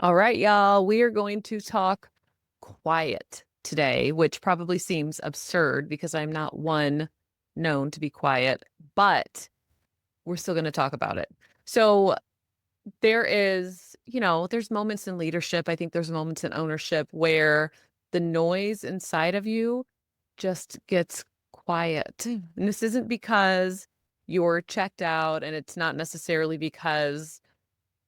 All right, y'all. We are going to talk quiet today, which probably seems absurd because I'm not one known to be quiet, but we're still going to talk about it. So there's moments in leadership. I think there's moments in ownership where the noise inside of you just gets quiet. And this isn't because you're checked out, and it's not necessarily because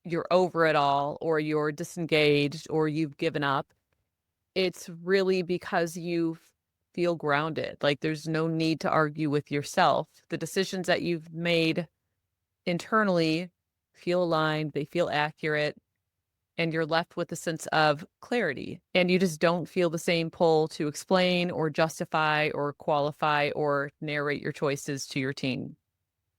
you're over it all or you're disengaged or you've given up. It's really because you feel grounded. Like there's no need to argue with yourself. The decisions that you've made internally feel aligned, they feel accurate, and you're left with a sense of clarity. And you just don't feel the same pull to explain or justify or qualify or narrate your choices to your team.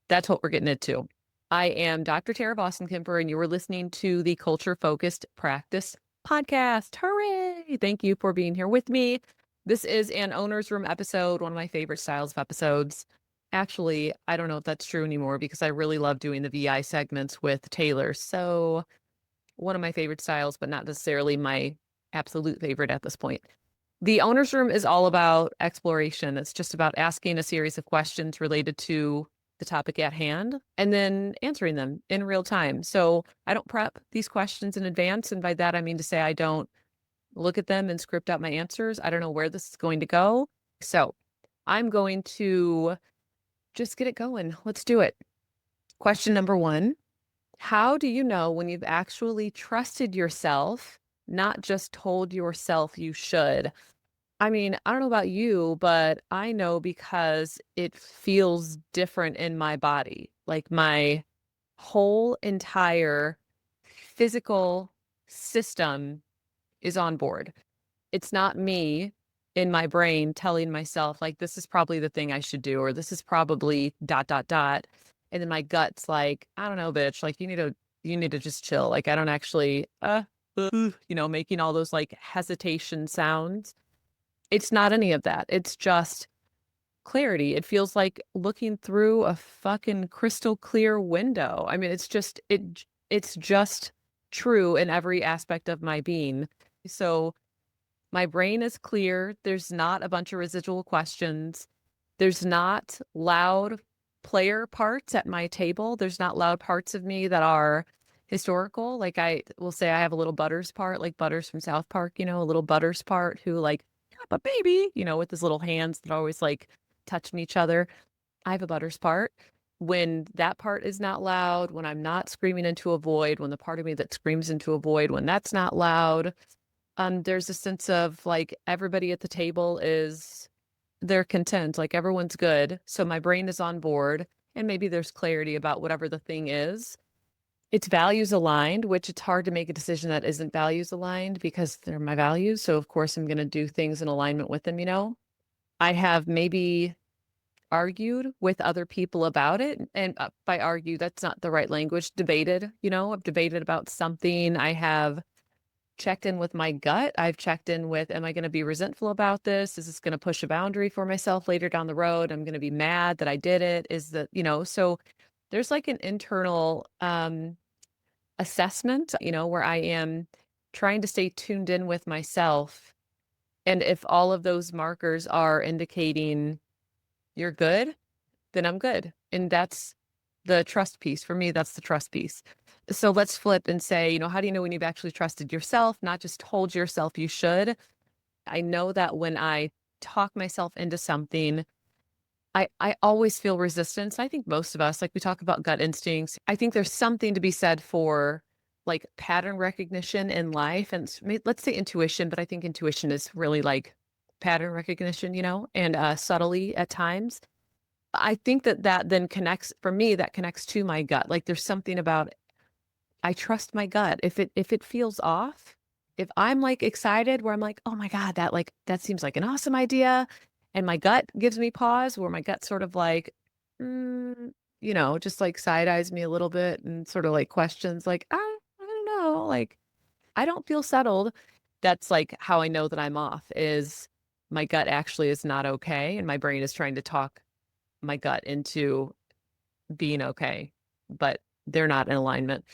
That's what we're getting into. I am Dr. Tara Vossenkemper, and you are listening to the Culture Focused Practice Podcast. Hooray! Thank you for being here with me. This is an owner's room episode, one of my favorite styles of episodes. Actually, I don't know if that's true anymore because I really love doing the VI segments with Taylor. So, one of my favorite styles, but not necessarily my absolute favorite at this point. The owner's room is all about exploration. It's just about asking a series of questions related to the topic at hand and then answering them in real time. So I don't prep these questions in advance. And by that, I mean to say I don't look at them and script out my answers. I don't know where this is going to go. So I'm going to just get it going. Let's do it. Question number one. How do you know when you've actually trusted yourself, not just told yourself you should? I mean, I don't know about you, but I know because it feels different in my body. Like my whole entire physical system is on board. It's not me in my brain telling myself, like, this is probably the thing I should do, or this is probably dot, dot, dot. And then my gut's like, I don't know, bitch, like you need to just chill. Like, I don't actually, making all those like hesitation sounds. It's not any of that. It's just clarity. It feels like looking through a fucking crystal clear window. I mean, it's just true in every aspect of my being. So my brain is clear. There's not a bunch of residual questions. There's not loud player parts at my table. There's not loud parts of me that are historical. Like I will say I have a little Butters part, like Butters from South Park, a little Butters part who like, but baby, with his little hands that are always like touching each other. I have a Butters part. When that part is not loud, when I'm not screaming into a void, when the part of me that screams into a void, when that's not loud, there's a sense of like everybody at the table they're content, like everyone's good. So my brain is on board and maybe there's clarity about whatever the thing is. It's values aligned, which it's hard to make a decision that isn't values aligned because they're my values. So of course I'm going to do things in alignment with them. I have maybe argued with other people about it. And by argue, that's not the right language. Debated, I've debated about something. I have checked in with my gut. I've checked in with, am I going to be resentful about this? Is this going to push a boundary for myself later down the road? I'm going to be mad that I did it. So there's like an internal assessment, where I am trying to stay tuned in with myself. And if all of those markers are indicating you're good, then I'm good. And that's the trust piece. For me, that's the trust piece. So let's flip and say, how do you know when you've actually trusted yourself, not just told yourself you should? I know that when I talk myself into something, I always feel resistance. I think most of us, like we talk about gut instincts, I think there's something to be said for like pattern recognition in life. And let's say intuition, but I think intuition is really like pattern recognition, and subtly at times. I think that then connects, for me, that connects to my gut. Like there's something about, I trust my gut. If it feels off, if I'm like excited where I'm like, oh my God, that seems like an awesome idea. And my gut gives me pause where my gut sort of like, just like side eyes me a little bit and sort of like questions like, I don't know, like I don't feel settled. That's like how I know that I'm off is my gut actually is not okay. And my brain is trying to talk my gut into being okay, but they're not in alignment.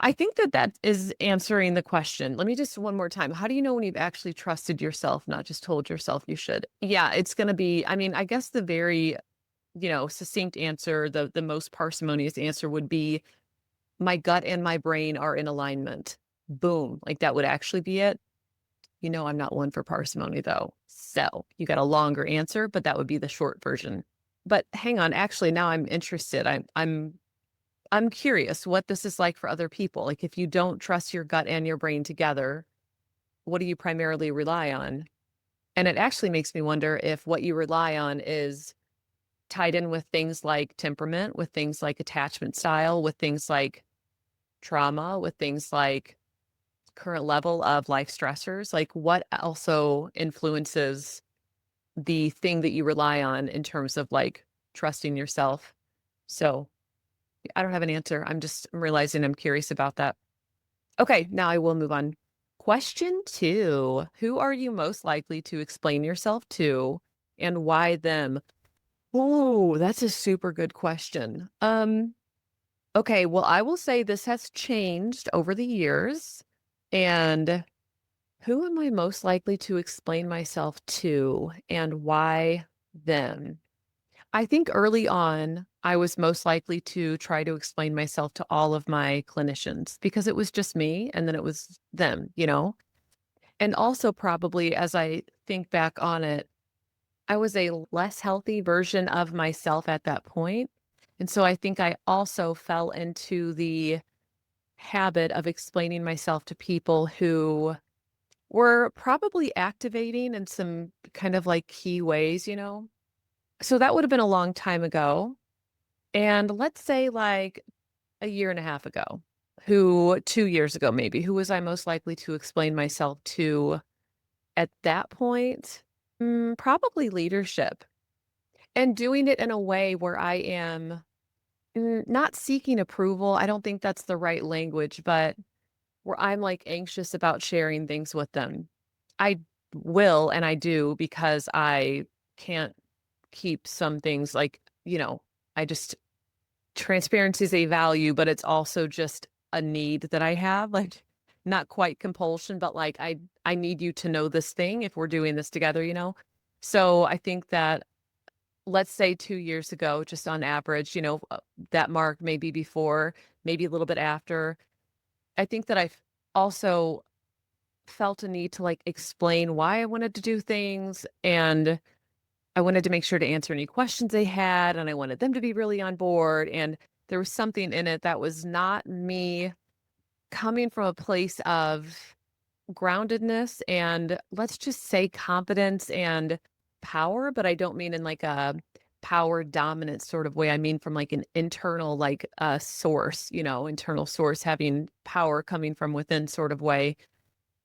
I think that that is answering the question. Let me just one more time. How do you know when you've actually trusted yourself, not just told yourself you should? Yeah, it's gonna be I mean, I guess the very, succinct answer, the most parsimonious answer would be my gut and my brain are in alignment. Boom. Like that would actually be it. I'm not one for parsimony though. So you got a longer answer, but that would be the short version. But hang on, actually, now I'm interested. I'm curious what this is like for other people. Like if you don't trust your gut and your brain together, what do you primarily rely on? And it actually makes me wonder if what you rely on is tied in with things like temperament, with things like attachment style, with things like trauma, with things like current level of life stressors. Like what also influences the thing that you rely on in terms of like trusting yourself? So I don't have an answer. I'm realizing I'm curious about that. Okay, now I will move on. Question 2. Who are you most likely to explain yourself to and why them? Oh, that's a super good question. Okay, well, I will say this has changed over the years. And who am I most likely to explain myself to and why them? I think early on, I was most likely to try to explain myself to all of my clinicians because it was just me and then it was them. And also, probably as I think back on it, I was a less healthy version of myself at that point. And so I think I also fell into the habit of explaining myself to people who were probably activating in some kind of like key ways. So that would have been a long time ago. And let's say like a year and a half ago, 2 years ago, maybe, who was I most likely to explain myself to at that point? Probably leadership and doing it in a way where I am not seeking approval. I don't think that's the right language, but where I'm like anxious about sharing things with them. I will and I do because I can't keep some things like, I just transparency is a value, but it's also just a need that I have, like, not quite compulsion, but, like, I need you to know this thing if we're doing this together? So, I think that, let's say 2 years ago, just on average, that mark maybe before, maybe a little bit after, I think that I've also felt a need to, like, explain why I wanted to do things, and I wanted to make sure to answer any questions they had, and I wanted them to be really on board, and there was something in it that was not me coming from a place of groundedness and, let's just say, confidence and power, but I don't mean in like a power dominant sort of way. I mean from like an internal like source, internal source having power coming from within sort of way.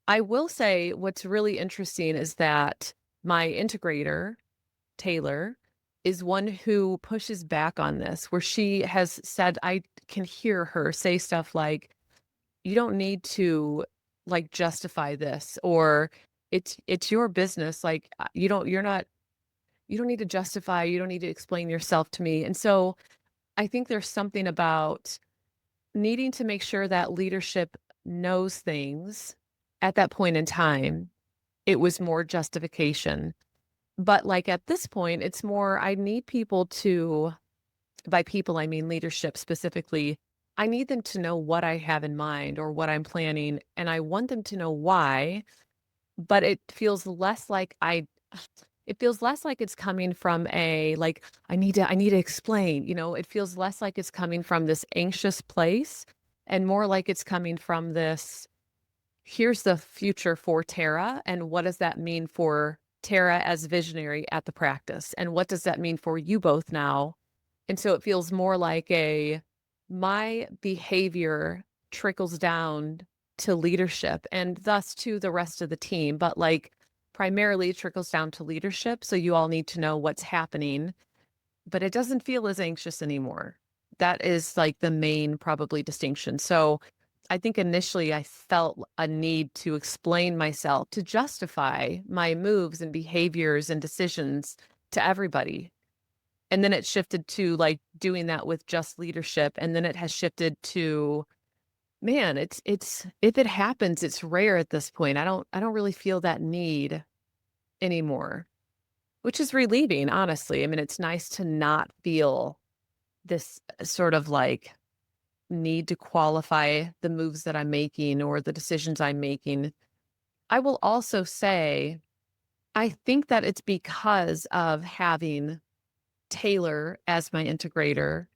I will say what's really interesting is that my integrator Taylor is one who pushes back on this, where she has said I can hear her say stuff like, "You don't need to, like, justify this," or, "It's your business, like, you don't need to justify, you don't need to explain yourself to me," and so, I think there's something about needing to make sure that leadership knows things at that point in time. It was more justification. But, like, at this point, it's more I need people to by people, I mean leadership specifically, I need them to know what I have in mind or what I'm planning, and I want them to know why, but it feels less like it's coming from a, like, I need to explain. It feels less like it's coming from this anxious place and more like it's coming from this here's the future for Tara, and what does that mean for Tara as visionary at the practice? And what does that mean for you both now? And so it feels more like my behavior trickles down to leadership and thus to the rest of the team, but like primarily it trickles down to leadership. So you all need to know what's happening, but it doesn't feel as anxious anymore. That is like the main probably distinction. So I think initially I felt a need to explain myself, to justify my moves and behaviors and decisions to everybody. And then it shifted to like doing that with just leadership. And then it has shifted to Man, it's if it happens, it's rare at this point. I don't really feel that need anymore, which is relieving, honestly. I mean, it's nice to not feel this sort of like need to qualify the moves that I'm making or the decisions I'm making. I will also say, I think that it's because of having Taylor as my integrator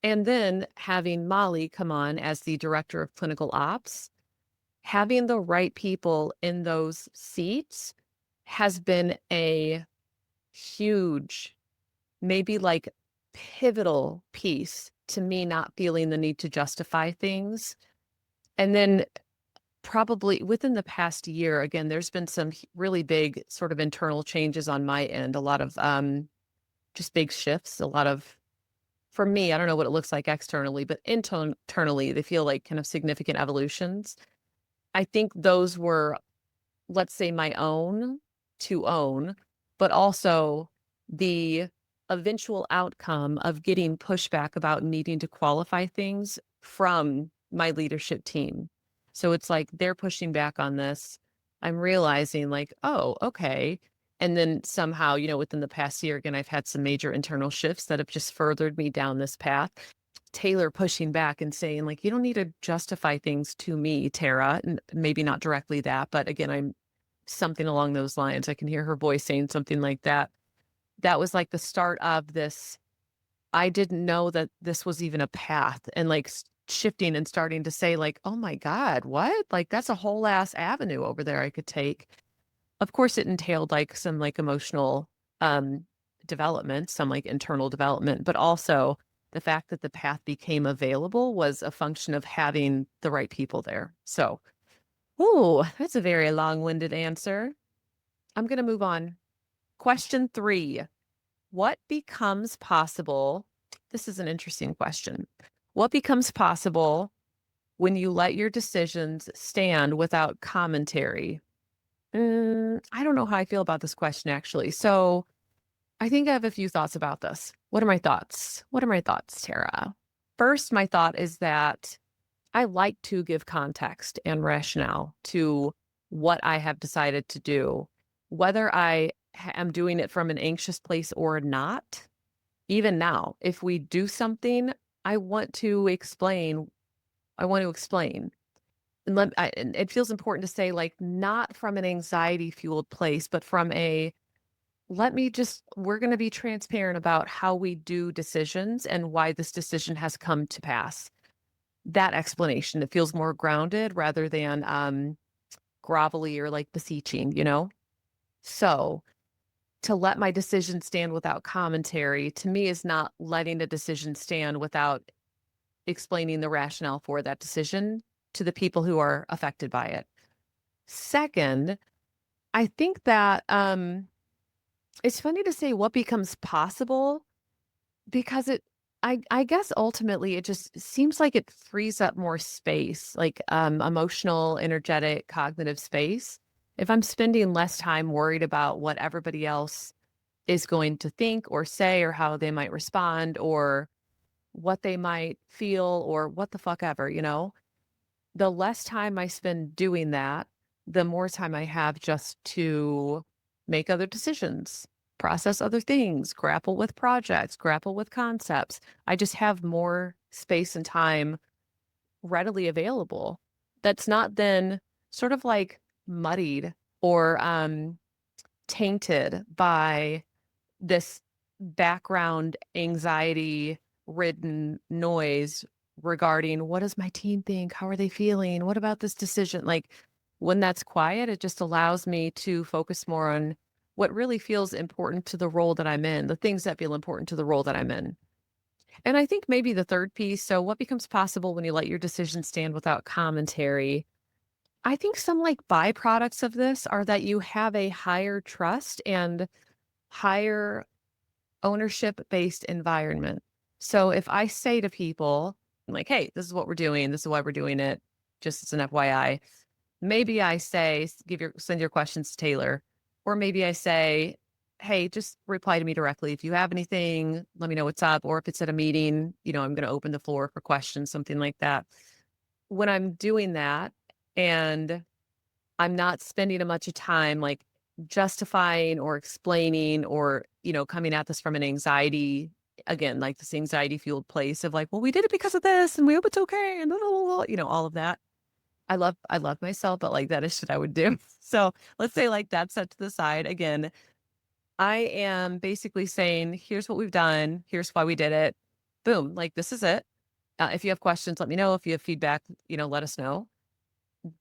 and then having Molly come on as the director of clinical ops. Having the right people in those seats has been a huge, maybe like pivotal piece to me not feeling the need to justify things. And then probably within the past year, again, there's been some really big sort of internal changes on my end, a lot of just big shifts, a lot of, for me, I don't know what it looks like externally, but internally, they feel like kind of significant evolutions. I think those were, let's say, my own to own, but also the eventual outcome of getting pushback about needing to qualify things from my leadership team. So it's like they're pushing back on this. I'm realizing, like, oh, okay. And then somehow, within the past year, again, I've had some major internal shifts that have just furthered me down this path. Taylor pushing back and saying, like, you don't need to justify things to me, Tara. And maybe not directly that, but again, I'm something along those lines. I can hear her voice saying something like that. That was like the start of this. I didn't know that this was even a path, and like shifting and starting to say, like, oh my God, what? Like, that's a whole ass avenue over there I could take. Of course, it entailed like some like emotional um development, some like internal development, but also the fact that the path became available was a function of having the right people there. So, oh, that's a very long-winded answer. I'm going to move on. Question 3. What becomes possible? This is an interesting question. What becomes possible when you let your decisions stand without commentary? I don't know how I feel about this question, actually. So I think I have a few thoughts about this. What are my thoughts? What are my thoughts, Tara? First, my thought is that I like to give context and rationale to what I have decided to do, whether am doing it from an anxious place or not. Even now, if we do something, I want to explain. I want to explain. And it feels important to say, like, not from an anxiety fueled place, but from a, we're going to be transparent about how we do decisions and why this decision has come to pass. That explanation, it feels more grounded rather than grovelly or like beseeching. So to let my decision stand without commentary, to me, is not letting a decision stand without explaining the rationale for that decision to the people who are affected by it. Second, I think that it's funny to say what becomes possible because I guess ultimately it just seems like it frees up more space, like emotional, energetic, cognitive space. If I'm spending less time worried about what everybody else is going to think or say or how they might respond or what they might feel or what the fuck ever. The less time I spend doing that, the more time I have just to make other decisions, process other things, grapple with projects, grapple with concepts. I just have more space and time readily available. That's not then sort of like muddied or tainted by this background anxiety ridden noise regarding what does my team think? How are they feeling? What about this decision? Like when that's quiet, it just allows me to focus more on what really feels important to the role that I'm in, the things that feel important to the role that I'm in. And I think maybe the third piece, so what becomes possible when you let your decision stand without commentary? I think some like byproducts of this are that you have a higher trust and higher ownership-based environment. So if I say to people, like, "Hey, this is what we're doing. This is why we're doing it," just as an FYI, maybe I say, send your questions to Taylor, or maybe I say, "Hey, just reply to me directly. If you have anything, let me know what's up." Or if it's at a meeting, I'm going to open the floor for questions, something like that. when I'm doing that and I'm not spending a much of time, like, justifying or explaining or, coming at this from an anxiety again, like, this anxiety-fueled place of, like, "Well, we did it because of this, and we hope it's okay, and blah, blah, blah, blah," all of that. I love myself, but, like, that is shit I would do. So, let's say, like, that's set to the side. Again, I am basically saying, "Here's what we've done. Here's why we did it. Boom, like, this is it. If you have questions, let me know. If you have feedback, let us know."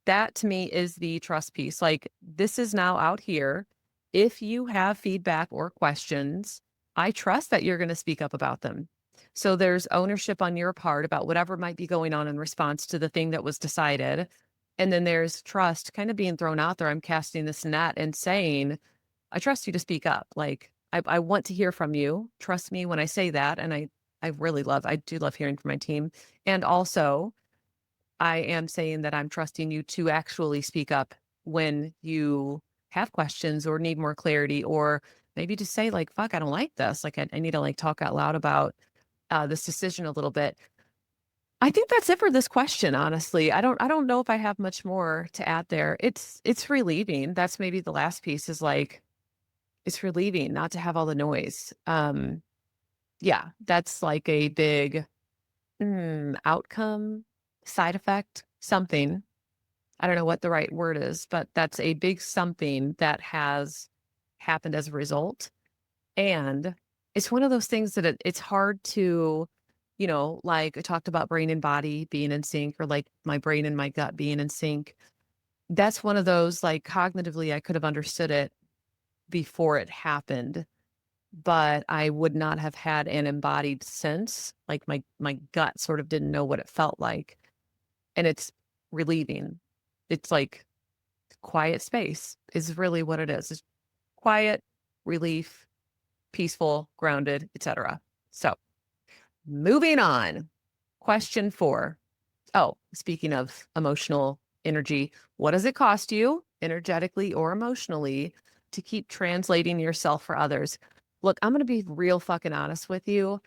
That to me is the trust piece. Like, this is now out here. If you have feedback or questions, I trust that you're going to speak up about them. So there's ownership on your part about whatever might be going on in response to the thing that was decided. And then there's trust kind of being thrown out there. I'm casting this net and saying, I trust you to speak up. Like, I want to hear from you. Trust me when I say that. And I do love hearing from my team. And also, I am saying that I'm trusting you to actually speak up when you have questions or need more clarity, or maybe just say like, fuck, I don't like this. Like, I need to like talk out loud about this decision a little bit. I think that's it for this question, honestly. I don't know if I have much more to add there. It's relieving. That's maybe the last piece is like, it's relieving not to have all the noise. Yeah, that's like a big outcome, side effect, something. I don't know what the right word is, but that's a big something that has happened as a result. And it's one of those things that it's hard to, like I talked about brain and body being in sync, or like my brain and my gut being in sync. That's one of those, like, cognitively, I could have understood it before it happened, but I would not have had an embodied sense. Like my gut sort of didn't know what it felt like. And it's relieving. It's like quiet space is really what it is. It's quiet, relief, peaceful, grounded, etc. So, moving on. Question 4. Oh, speaking of emotional energy, what does it cost you, energetically or emotionally, to keep translating yourself for others? Look, I'm going to be real fucking honest with you.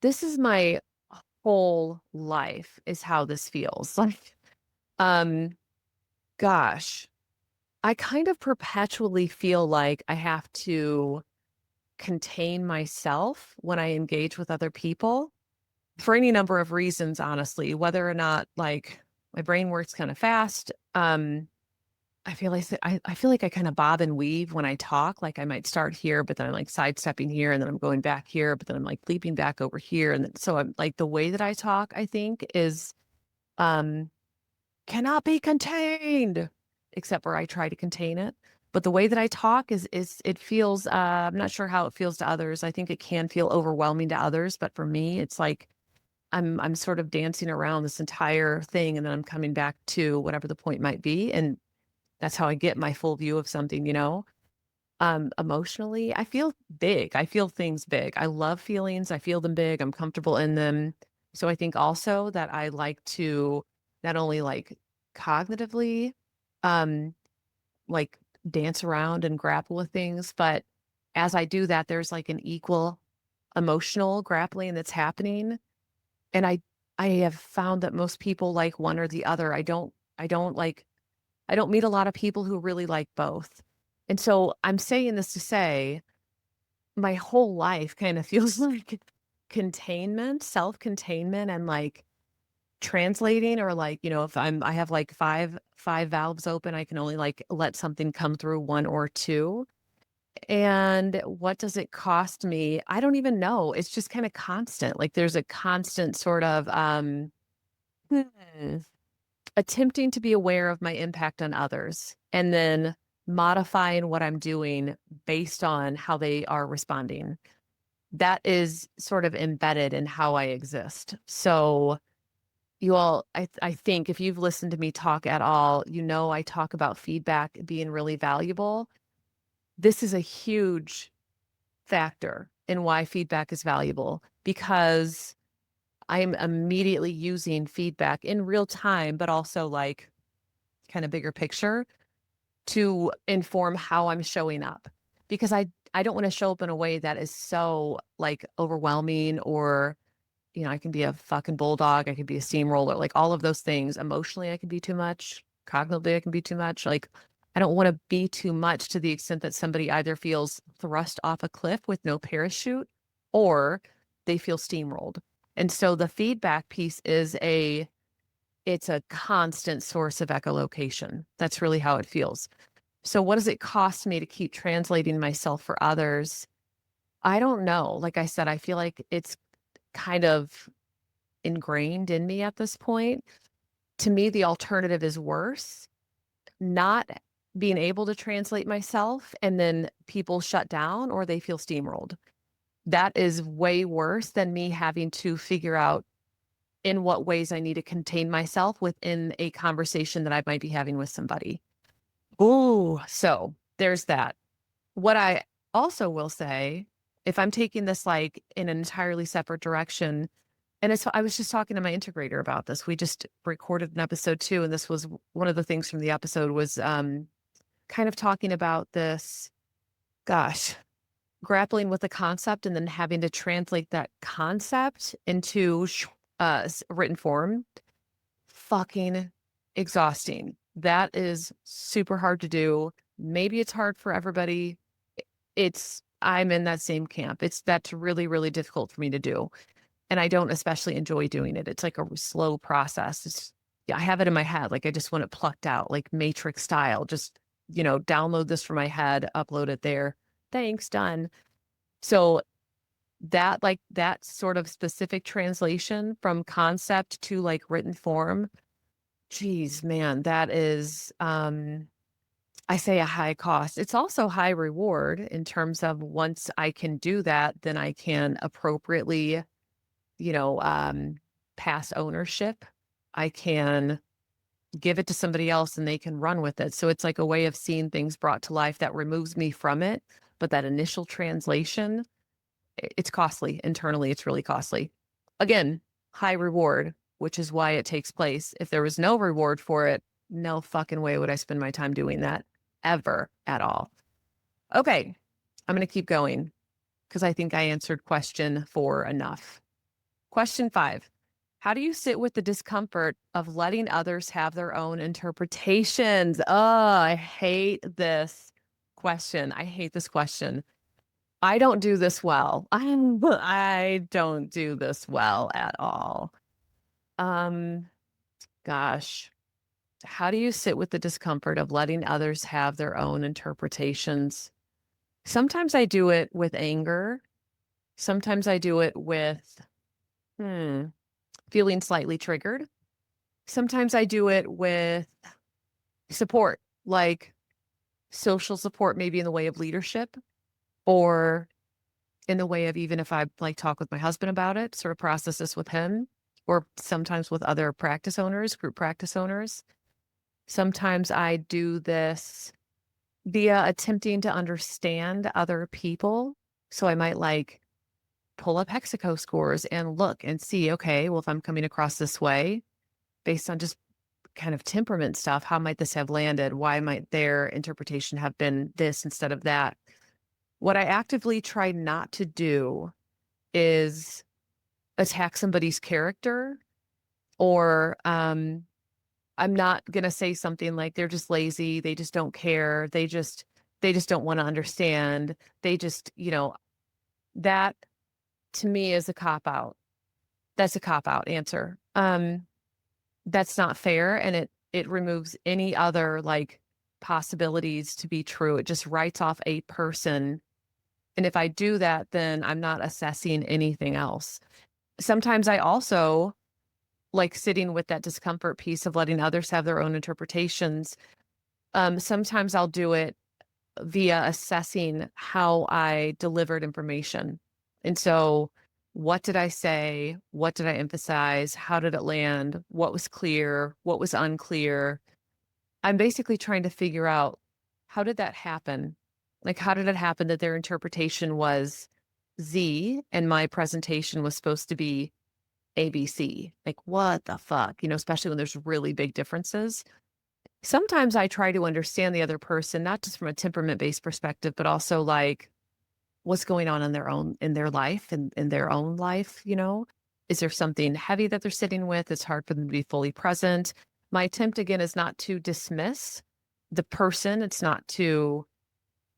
This is my whole life is how this feels. Like, um, gosh, I kind of perpetually feel like I have to contain myself when I engage with other people for any number of reasons, honestly, whether or not like my brain works kind of fast. I feel like I kind of bob and weave when I talk. Like I might start here, but then I'm like sidestepping here, and then I'm going back here, but then I'm like leaping back over here. And then, so I'm like the way that I talk, I think, is um cannot be contained, except where I try to contain it. But the way that I talk is it feels, I'm not sure how it feels to others. I think it can feel overwhelming to others, but for me, it's like I'm sort of dancing around this entire thing, and then I'm coming back to whatever the point might be, and that's how I get my full view of something. Emotionally, I feel big. I feel things big. I love feelings. I feel them big. I'm comfortable in them. So I think also that I like to not only like cognitively, um, like dance around and grapple with things, but as I do that, there's like an equal emotional grappling that's happening. And I have found that most people like one or the other. I don't meet a lot of people who really like both. And so I'm saying this to say my whole life kind of feels like containment, self-containment, and like translating, or like, if I have like five valves open, I can only like let something come through one or two. And what does it cost me? I don't even know. It's just kind of constant. Like there's a constant sort of hmm, attempting to be aware of my impact on others, and then modifying what I'm doing based on how they are responding. That is sort of embedded in how I exist. So, you all, I think if you've listened to me talk at all, I talk about feedback being really valuable. This is a huge factor in why feedback is valuable, because I am immediately using feedback in real time, but also like kind of bigger picture to inform how I'm showing up, because I don't want to show up in a way that is so like overwhelming, or I can be a fucking bulldog, I could be a steamroller, like all of those things. Emotionally, I can be too much. Cognitively, I can be too much. Like, I don't want to be too much to the extent that somebody either feels thrust off a cliff with no parachute or they feel steamrolled. And so the feedback piece it's a constant source of echolocation. That's really how it feels. So what does it cost me to keep translating myself for others? I don't know. Like I said, I feel like it's kind of ingrained in me at this point. To me, the alternative is worse. Not being able to translate myself and then people shut down or they feel steamrolled. That is way worse than me having to figure out in what ways I need to contain myself within a conversation that I might be having with somebody. Ooh, so there's that. What I also will say, if I'm taking this like in an entirely separate direction, and I was just talking to my integrator about this. We just recorded an episode too, and this was one of the things from the episode was kind of talking about this, gosh, grappling with the concept and then having to translate that concept into written form. Fucking exhausting. That is super hard to do. Maybe it's hard for everybody. I'm in that same camp. That's really, really difficult for me to do. And I don't especially enjoy doing it. It's like a slow process. I have it in my head. Like I just want it plucked out, like Matrix style. Just, download this from my head, upload it there. Thanks, done. So that sort of specific translation from concept to like written form, geez, man, that is, I say a high cost. It's also high reward in terms of once I can do that, then I can appropriately, you know, um, pass ownership. I can give it to somebody else and they can run with it. So it's like a way of seeing things brought to life that removes me from it. But that initial translation, it's costly internally. It's really costly. Again, high reward, which is why it takes place. If there was no reward for it, no fucking way would I spend my time doing that ever at all. Okay, I'm going to keep going because I think I answered question 4 enough. Question 5. How do you sit with the discomfort of letting others have their own interpretations? Oh, I hate this question. I hate this question. I don't do this well. I don't do this well at all. Um, gosh, how do you sit with the discomfort of letting others have their own interpretations? Sometimes I do it with anger. Sometimes I do it with feeling slightly triggered. Sometimes I do it with support, like social support, maybe in the way of leadership or in the way of even if I like talk with my husband about it, sort of process this with him, or sometimes with other practice owners, group practice owners. Sometimes I do this via attempting to understand other people. So I might like pull up Hexaco scores and look and see, okay, well, if I'm coming across this way based on just kind of temperament stuff, how might this have landed? Why might their interpretation have been this instead of that? What I actively try not to do is attack somebody's character or I'm not going to say something like they're just lazy, they just don't care, they just don't want to understand. They just, that to me is a cop out. That's a cop out answer. That's not fair and it removes any other like possibilities to be true. It just writes off a person. And if I do that, then I'm not assessing anything else. Sometimes I also like sitting with that discomfort piece of letting others have their own interpretations. Sometimes I'll do it via assessing how I delivered information. And so, what did I say? What did I emphasize? How did it land? What was clear? What was unclear? I'm basically trying to figure out how did that happen? Like, how did it happen that their interpretation was Z and my presentation was supposed to be ABC? Like, what the fuck? Especially when there's really big differences. Sometimes I try to understand the other person, not just from a temperament-based perspective, but also like what's going on in their life and in their own life. Is there something heavy that they're sitting with? It's hard for them to be fully present. My attempt again is not to dismiss the person. It's not to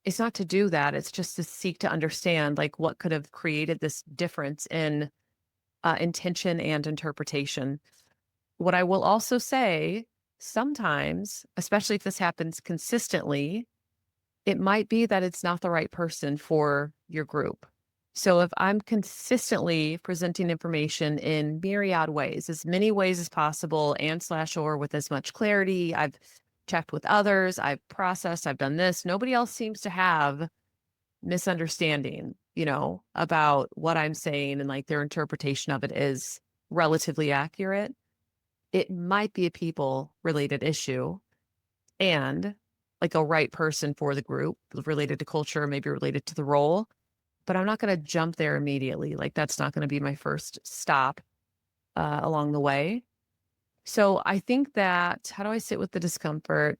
do that. It's just to seek to understand like what could have created this difference in intention and interpretation. What I will also say, sometimes, especially if this happens consistently, it might be that it's not the right person for your group. So if I'm consistently presenting information in myriad ways, as many ways as possible, and slash or with as much clarity, I've checked with others, I've processed, I've done this. Nobody else seems to have misunderstanding, about what I'm saying and like their interpretation of it is relatively accurate. It might be a people related issue and like a right person for the group related to culture, maybe related to the role, but I'm not going to jump there immediately. Like that's not going to be my first stop along the way. So I think that how do I sit with the discomfort?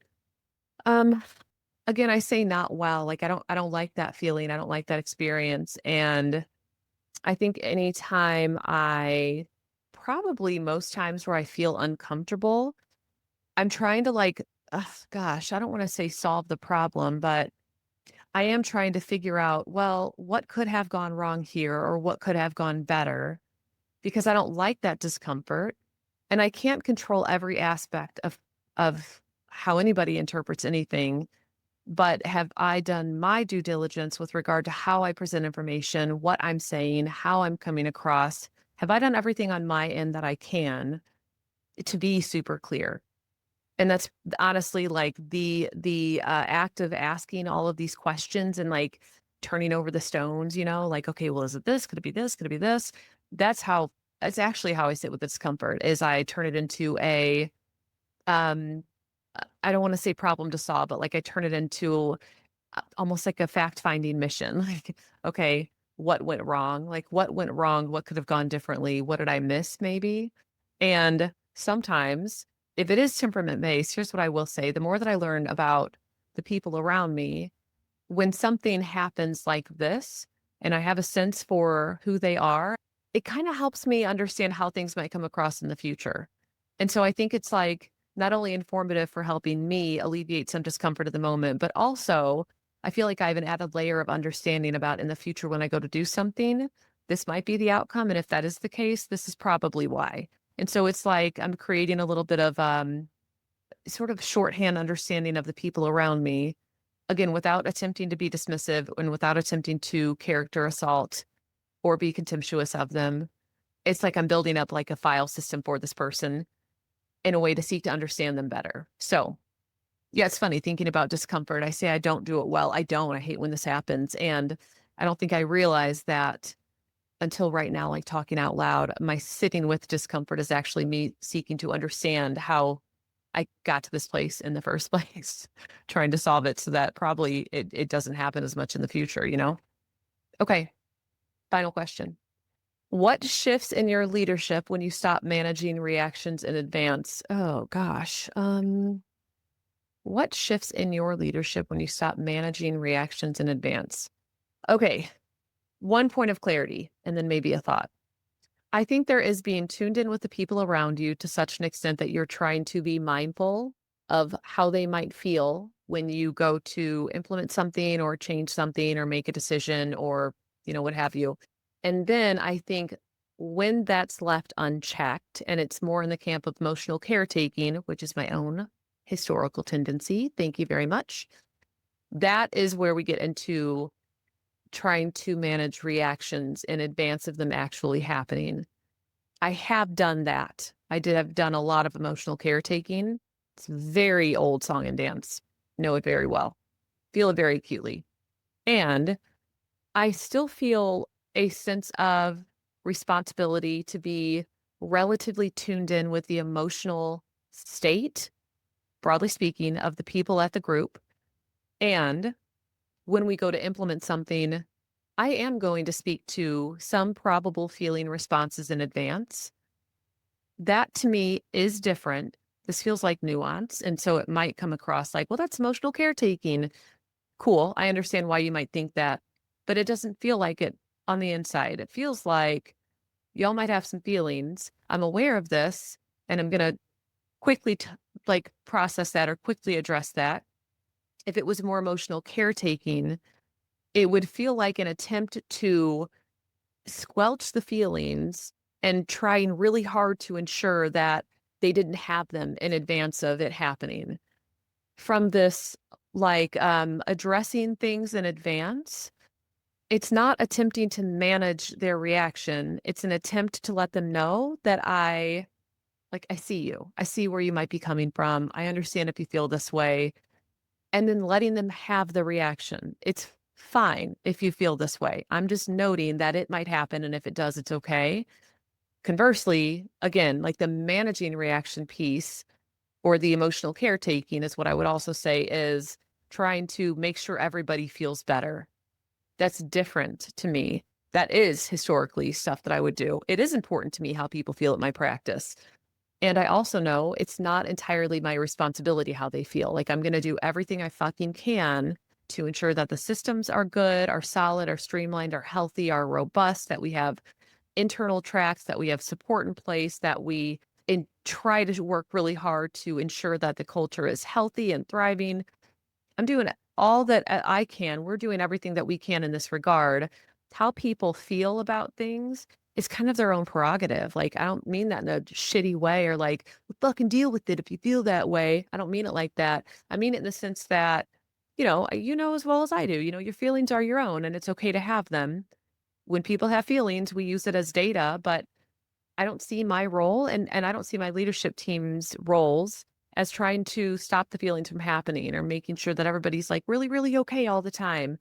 Um, Again, I say not well. Like I don't like that feeling. I don't like that experience. And I think anytime I probably most times where I feel uncomfortable, I'm trying to like, ugh, gosh, I don't want to say solve the problem, but I am trying to figure out, well, what could have gone wrong here or what could have gone better because I don't like that discomfort and I can't control every aspect of how anybody interprets anything, but have I done my due diligence with regard to how I present information, what I'm saying, how I'm coming across? Have I done everything on my end that I can to be super clear? And that's honestly like the act of asking all of these questions and like turning over the stones, like, okay, well, is it this? Could it be this? Could it be this? That's how that's actually how I sit with discomfort is I turn it into a um I don't want to say problem to solve, but like I turn it into almost like a fact-finding mission. Like, okay, what went wrong? Like, what went wrong? What could have gone differently? What did I miss maybe? And sometimes, if it is temperament-based, here's what I will say. The more that I learn about the people around me, when something happens like this, and I have a sense for who they are, it kinda helps me understand how things might come across in the future. And so I think it's, like, not only informative for helping me alleviate some discomfort at the moment, but also I feel like I have an added layer of understanding about in the future when I go to do something, this might be the outcome, and if that is the case, this is probably why. And so it's like I'm creating a little bit of, sort of shorthand understanding of the people around me. Again, without attempting to be dismissive and without attempting to character assault or be contemptuous of them, it's like I'm building up like a file system for this person in a way to seek to understand them better. So, yeah, it's funny thinking about discomfort. I say I don't do it well. I don't. I hate when this happens. And I don't think I realized that until right now, like talking out loud. My sitting with discomfort is actually me seeking to understand how I got to this place in the first place, trying to solve it so that probably it doesn't happen as much in the future? Okay, final question. What shifts in your leadership when you stop managing reactions in advance? Oh gosh. What shifts in your leadership when you stop managing reactions in advance? Okay, one point of clarity and then maybe a thought. I think there is being tuned in with the people around you to such an extent that you're trying to be mindful of how they might feel when you go to implement something or change something or make a decision or, what have you. And then I think when that's left unchecked and it's more in the camp of emotional caretaking, which is my own historical tendency, thank you very much. That is where we get into trying to manage reactions in advance of them actually happening. I have done that. Have done a lot of emotional caretaking. It's very old song and dance. Know it very well. Feel it very acutely. And I still feel a sense of responsibility to be relatively tuned in with the emotional state, broadly speaking, of the people at the group. And when we go to implement something, I am going to speak to some probable feeling responses in advance. That to me is different. This feels like nuance. And so it might come across like, well, that's emotional caretaking. Cool. I understand why you might think that, but it doesn't feel like it on the inside. It feels like y'all might have some feelings. I'm aware of this, and I'm gonna quickly like process that or quickly address that. If it was more emotional caretaking, it would feel like an attempt to squelch the feelings and trying really hard to ensure that they didn't have them in advance of it happening. From this, addressing things in advance, it's not attempting to manage their reaction. It's an attempt to let them know that I see you. I see where you might be coming from. I understand if you feel this way. And then letting them have the reaction. It's fine if you feel this way. I'm just noting that it might happen. And if it does, it's okay. Conversely, again, like the managing reaction piece or the emotional caretaking is what I would also say is trying to make sure everybody feels better. That's different to me. That is historically stuff that I would do. It is important to me how people feel at my practice. And I also know it's not entirely my responsibility how they feel. Like, I'm gonna do everything I fucking can to ensure that the systems are good, are solid, are streamlined, are healthy, are robust, that we have internal tracks, that we have support in place, that we try to work really hard to ensure that the culture is healthy and thriving. I'm doing all that I can. We're doing everything that we can in this regard. How people feel about things is kind of their own prerogative. Like, I don't mean that in a shitty way or like, "Well, fucking deal with it if you feel that way." I don't mean it like that. I mean it in the sense that, you know as well as I do, your feelings are your own and it's okay to have them. When people have feelings, we use it as data, but I don't see my role and I don't see my leadership team's roles as trying to stop the feelings from happening or making sure that everybody's like really, really okay all the time.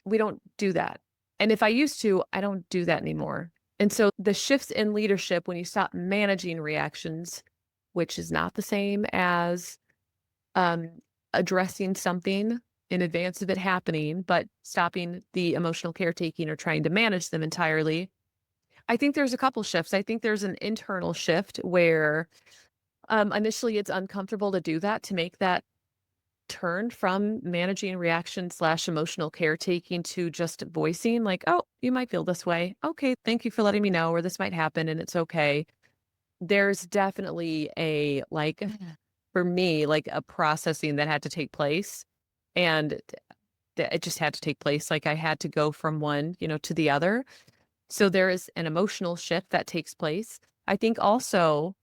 We don't do that. And if I used to, I don't do that anymore. And so the shifts in leadership when you stop managing reactions, which is not the same as um, addressing something in advance of it happening, but stopping the emotional caretaking or trying to manage them entirely. I think there's a couple shifts. I think there's an internal shift where initially it's uncomfortable to do that, to make that turn from managing reaction slash emotional caretaking to just voicing like, oh, you might feel this way. Okay, thank you for letting me know, or this might happen and it's okay. There's definitely for me, like a processing that had to take place. And it just had to take place. Like I had to go from one, to the other. So there is an emotional shift that takes place. I think also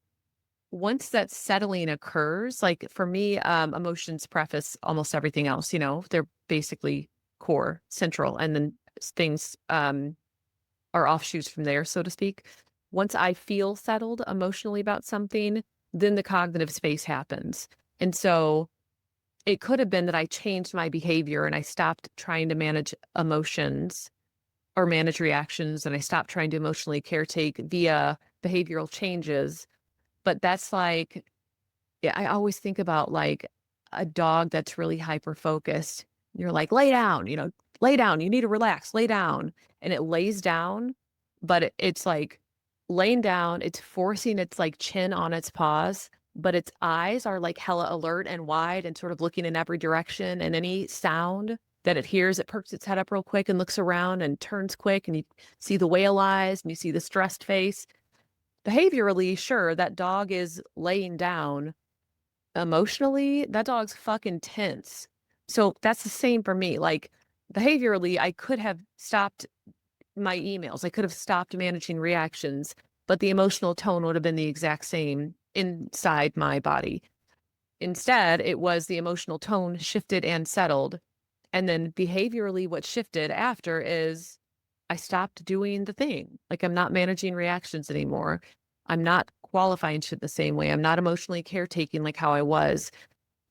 once that settling occurs, like for me, emotions preface almost everything else, they're basically core, central, and then things are offshoots from there, so to speak. Once I feel settled emotionally about something, then the cognitive space happens. And so it could have been that I changed my behavior and I stopped trying to manage emotions or manage reactions and I stopped trying to emotionally caretake via behavioral changes. But that's like, yeah, I always think about like a dog that's really hyper focused. You're like, lay down, lay down. You need to relax, lay down. And it lays down, but it's like laying down, it's forcing its like chin on its paws, but its eyes are like hella alert and wide and sort of looking in every direction. And any sound that it hears, it perks its head up real quick and looks around and turns quick. And you see the whale eyes and you see the stressed face. Behaviorally, sure, that dog is laying down. Emotionally, that dog's fucking tense. So that's the same for me. Like behaviorally, I could have stopped my emails. I could have stopped managing reactions, but the emotional tone would have been the exact same inside my body. Instead, it was the emotional tone shifted and settled. And then behaviorally, what shifted after is I stopped doing the thing. Like I'm not managing reactions anymore. I'm not qualifying shit the same way. I'm not emotionally caretaking like how I was.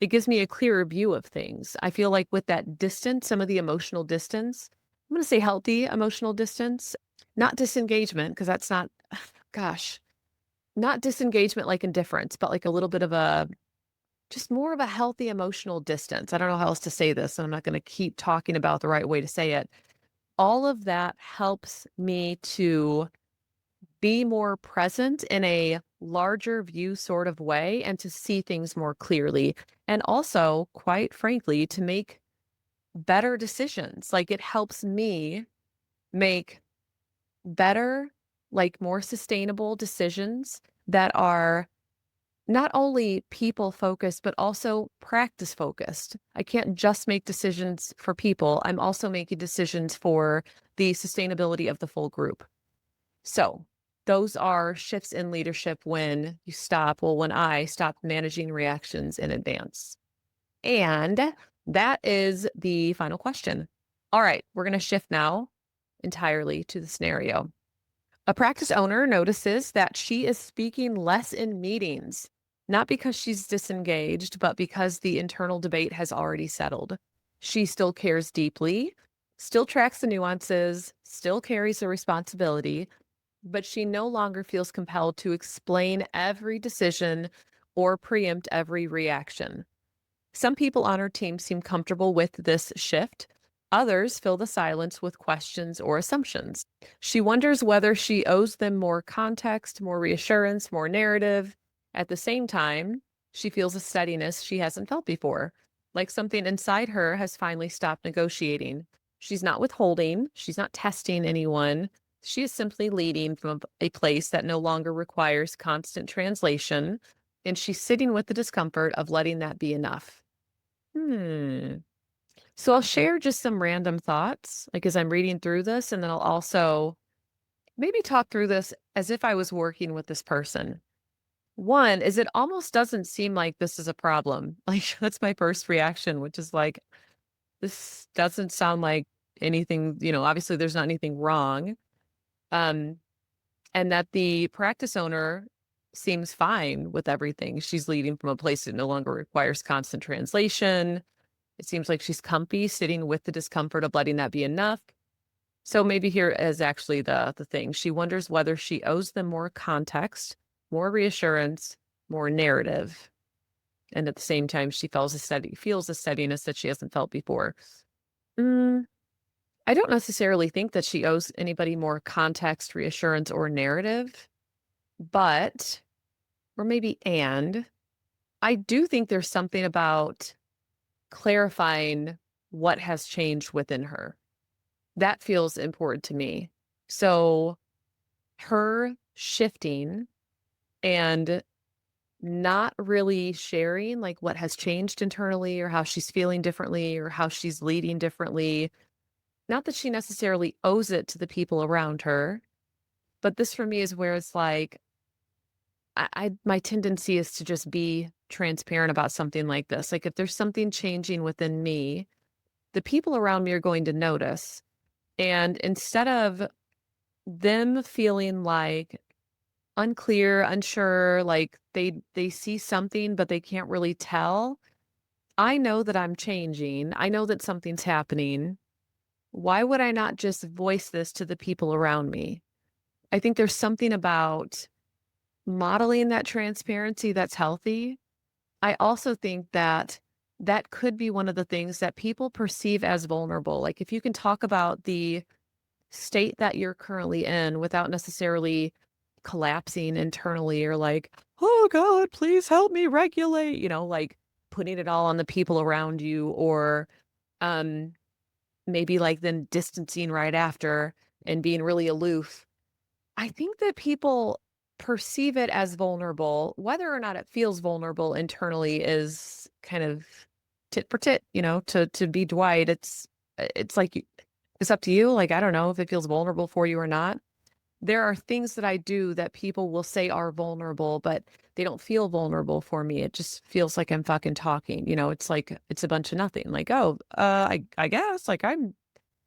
It gives me a clearer view of things. I feel like with that distance, some of the emotional distance, I'm going to say healthy emotional distance, not disengagement, because that's not, gosh, not disengagement like indifference, but like a little bit of a, just more of a healthy emotional distance. I don't know how else to say this, and I'm not going to keep talking about the right way to say it. All of that helps me to be more present in a larger view sort of way and to see things more clearly. And also, quite frankly, to make better decisions. Like it helps me make better, like more sustainable decisions that are not only people focused, but also practice focused. I can't just make decisions for people. I'm also making decisions for the sustainability of the full group. So those are shifts in leadership when I stop managing reactions in advance. And that is the final question. All right, we're going to shift now entirely to the scenario. A practice owner notices that she is speaking less in meetings, not because she's disengaged, but because the internal debate has already settled. She still cares deeply, still tracks the nuances, still carries the responsibility, but she no longer feels compelled to explain every decision or preempt every reaction. Some people on her team seem comfortable with this shift. Others fill the silence with questions or assumptions. She wonders whether she owes them more context, more reassurance, more narrative. At the same time, she feels a steadiness she hasn't felt before, like something inside her has finally stopped negotiating. She's not withholding, she's not testing anyone. She is simply leading from a place that no longer requires constant translation, and she's sitting with the discomfort of letting that be enough. Hmm. So I'll share just some random thoughts, like as I'm reading through this, and then I'll also maybe talk through this as if I was working with this person. One is it almost doesn't seem like this is a problem. Like that's my first reaction, which is like, this doesn't sound like anything, obviously there's not anything wrong. Um, and that the practice owner seems fine with everything. She's leading from a place that no longer requires constant translation. It seems like she's comfy sitting with the discomfort of letting that be enough. So maybe here is actually the thing. She wonders whether she owes them more context, more reassurance, more narrative. And at the same time, she feels a steadiness that she hasn't felt before. Mm, I don't necessarily think that she owes anybody more context, reassurance, or narrative, but, or maybe I do think there's something about clarifying what has changed within her. That feels important to me. So her shifting and not really sharing like what has changed internally or how she's feeling differently or how she's leading differently. Not that she necessarily owes it to the people around her, but this for me is where it's like I my tendency is to just be transparent about something like this. Like if there's something changing within me, the people around me are going to notice. And instead of them feeling like unclear, unsure, like they see something but they can't really tell, I know that I'm changing. I know that something's happening. Why would I not just voice this to the people around me? I think there's something about modeling that transparency that's healthy. I also think that that could be one of the things that people perceive as vulnerable. Like if you can talk about the state that you're currently in without necessarily collapsing internally or like, "Oh god, please help me regulate," like putting it all on the people around you or um maybe like then distancing right after and being really aloof. I think that people perceive it as vulnerable. Whether or not it feels vulnerable internally is kind of tit for tit, to be Dwight. It's like it's up to you. Like I don't know if it feels vulnerable for you or not. There are things that I do that people will say are vulnerable, but they don't feel vulnerable for me. It just feels like I'm fucking talking. It's like it's a bunch of nothing. Like, oh, I guess like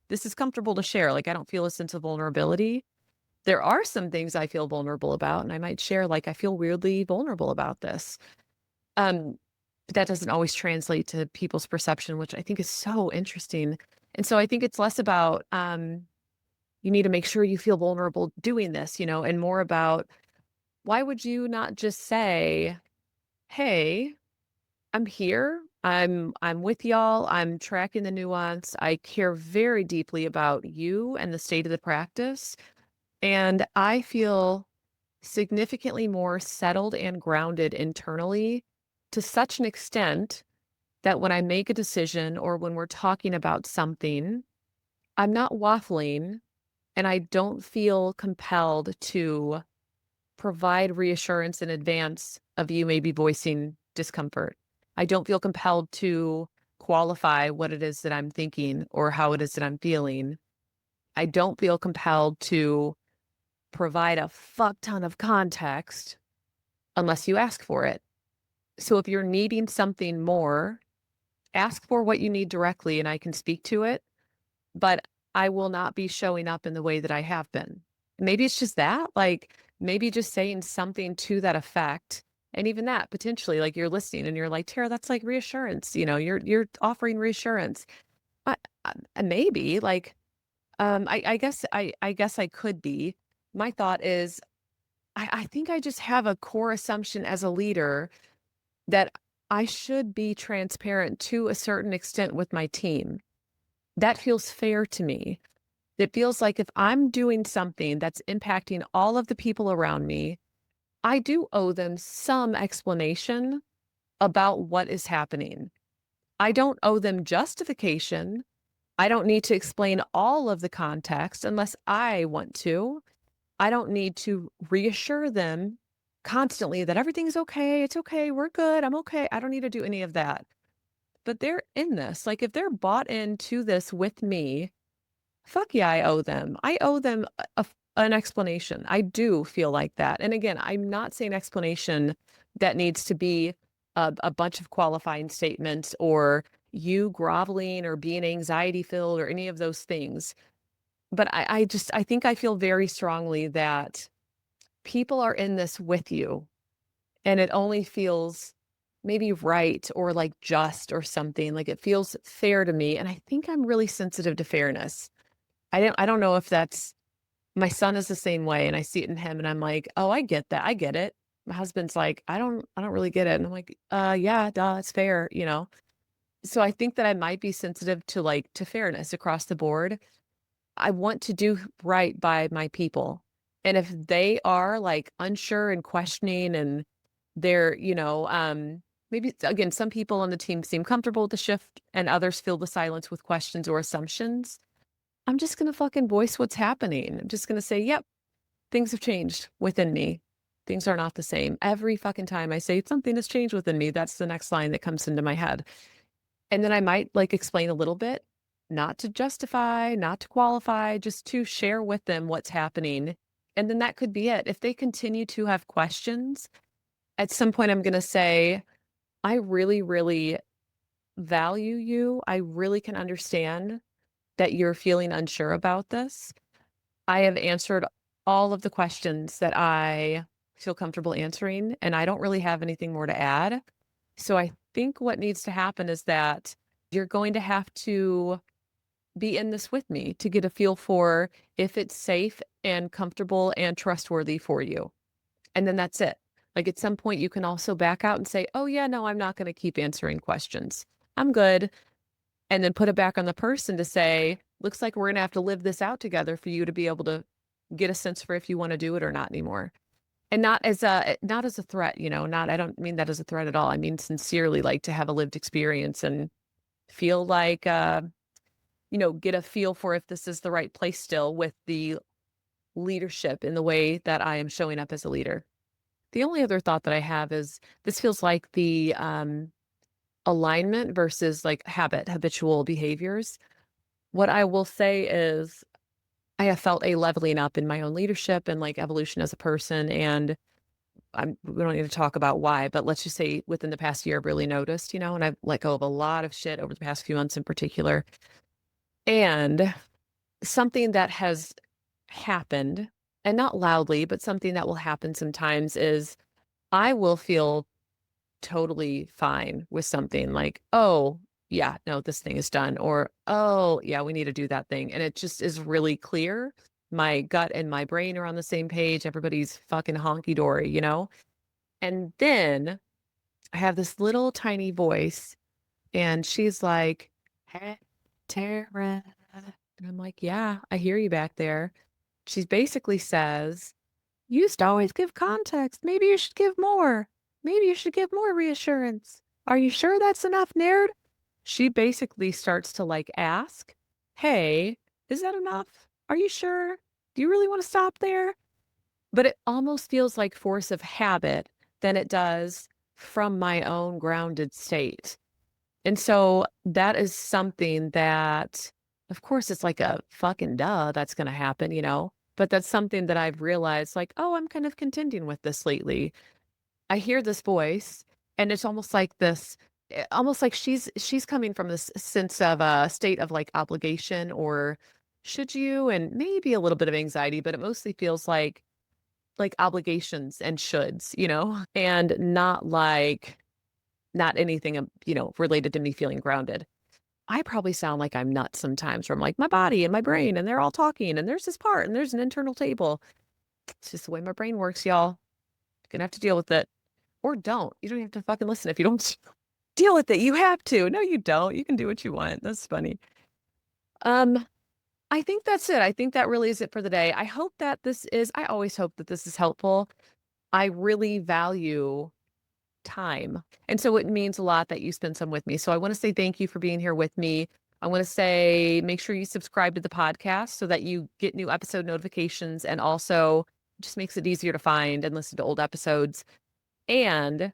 this is comfortable to share. Like I don't feel a sense of vulnerability. There are some things I feel vulnerable about, and I might share, like, I feel weirdly vulnerable about this. But that doesn't always translate to people's perception, which I think is so interesting. And so I think it's less about, you need to make sure you feel vulnerable doing this, and more about why would you not just say, "Hey, I'm here. I'm with y'all. I'm tracking the nuance. I care very deeply about you and the state of the practice. And I feel significantly more settled and grounded internally to such an extent that when I make a decision or when we're talking about something, I'm not waffling and I don't feel compelled to provide reassurance in advance of you maybe voicing discomfort. I don't feel compelled to qualify what it is that I'm thinking or how it is that I'm feeling. I don't feel compelled to provide a fuck ton of context unless you ask for it. So if you're needing something more, ask for what you need directly and I can speak to it, but I will not be showing up in the way that I have been. Maybe it's just that, like, maybe just saying something to that effect. And even that potentially, like you're listening and you're like, Tara, that's like reassurance. You're offering reassurance. I, maybe like, I guess I could be. My thought is, I think I just have a core assumption as a leader that I should be transparent to a certain extent with my team. That feels fair to me. It feels like if I'm doing something that's impacting all of the people around me, I do owe them some explanation about what is happening. I don't owe them justification. I don't need to explain all of the context unless I want to. I don't need to reassure them constantly that everything's okay. It's okay. We're good. I'm okay. I don't need to do any of that. But they're in this. Like if they're bought into this with me, fuck yeah, I owe them. I owe them an explanation. I do feel like that. And again, I'm not saying explanation that needs to be a bunch of qualifying statements or you groveling or being anxiety filled or any of those things. But I think I feel very strongly that people are in this with you and it only feels maybe right or like just or something. Like it feels fair to me. And I think I'm really sensitive to fairness. I don't know if that's my son is the same way, and I see it in him, and I'm like, "Oh, I get that. I get it." My husband's like, I don't really get it." And I'm like, yeah, duh, it's fair, you know?" So I think that I might be sensitive to, like, to fairness across the board. I want to do right by my people, and if they are, like, unsure and questioning and they're, maybe again, some people on the team seem comfortable with the shift and others fill the silence with questions or assumptions. I'm just gonna fucking voice what's happening. I'm just gonna say, "Yep, things have changed within me. Things are not the same." Every fucking time I say something has changed within me, that's the next line that comes into my head. And then I might like explain a little bit, not to justify, not to qualify, just to share with them what's happening. And then that could be it. If they continue to have questions, at some point I'm gonna say, I really, really value you. I really can understand that you're feeling unsure about this. I have answered all of the questions that I feel comfortable answering, and I don't really have anything more to add. So I think what needs to happen is that you're going to have to be in this with me to get a feel for if it's safe and comfortable and trustworthy for you. And then that's it. Like at some point, you can also back out and say, oh, yeah, no, I'm not going to keep answering questions. I'm good. And then put it back on the person to say, looks like we're gonna have to live this out together for you to be able to get a sense for if you wanna do it or not anymore. And not as a threat, not I don't mean that as a threat at all. I mean sincerely, like, to have a lived experience and feel like, get a feel for if this is the right place still with the leadership in the way that I am showing up as a leader. The only other thought that I have is this feels like the, alignment versus, like, habitual behaviors. What I will say is I have felt a leveling up in my own leadership and like evolution as a person. And we don't need to talk about why, but let's just say within the past year, I've really noticed, and I've let go of a lot of shit over the past few months in particular. And something that has happened, and not loudly, but something that will happen sometimes is I will feel totally fine with something like, "Oh, yeah, no, this thing is done," or, "Oh, yeah, we need to do that thing," and it just is really clear. My gut and my brain are on the same page, everybody's fucking honky dory, you know? And then I have this little tiny voice, and she's like, "Hey, Tara." And I'm like, "Yeah, I hear you back there." She basically says, "You used to always give context. Maybe you should give more. Maybe you should give more reassurance. Are you sure that's enough, nerd?" She basically starts to like ask, "Hey, is that enough? Are you sure?" Do you really want to stop there? But it almost feels like force of habit than it does from my own grounded state. And so that is something that, of course, it's like a fucking duh that's going to happen, but that's something that I've realized like, oh, I'm kind of contending with this lately. I hear this voice and it's almost like almost like she's coming from this sense of a state of like obligation or should you and maybe a little bit of anxiety, but it mostly feels like obligations and shoulds, and not anything, related to me feeling grounded. I probably sound like I'm nuts sometimes from like my body and my brain, and they're all talking, and there's this part, and there's an internal table. It's just the way my brain works, y'all. You're gonna have to deal with it. Or don't. You don't have to fucking listen if you don't deal with it. You have to. No, you don't. You can do what you want. That's funny. Um, I think that's it. I think that really is it for the day. I always hope that this is helpful. I really value time. And so it means a lot that you spend some with me. So I want to say thank you for being here with me. I want to say make sure you subscribe to the podcast so that you get new episode notifications and also just makes it easier to find and listen to old episodes. And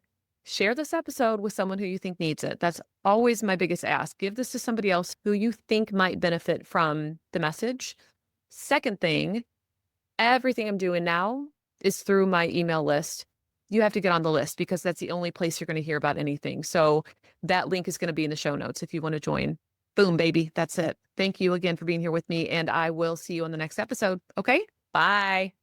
share this episode with someone who you think needs it. That's always my biggest ask. Give this to somebody else who you think might benefit from the message. Second thing, everything I'm doing now is through my email list. You have to get on the list because that's the only place you're going to hear about anything. So that link is going to be in the show notes if you want to join. Boom, baby. That's it. Thank you again for being here with me, and I will see you on the next episode. Okay? Bye.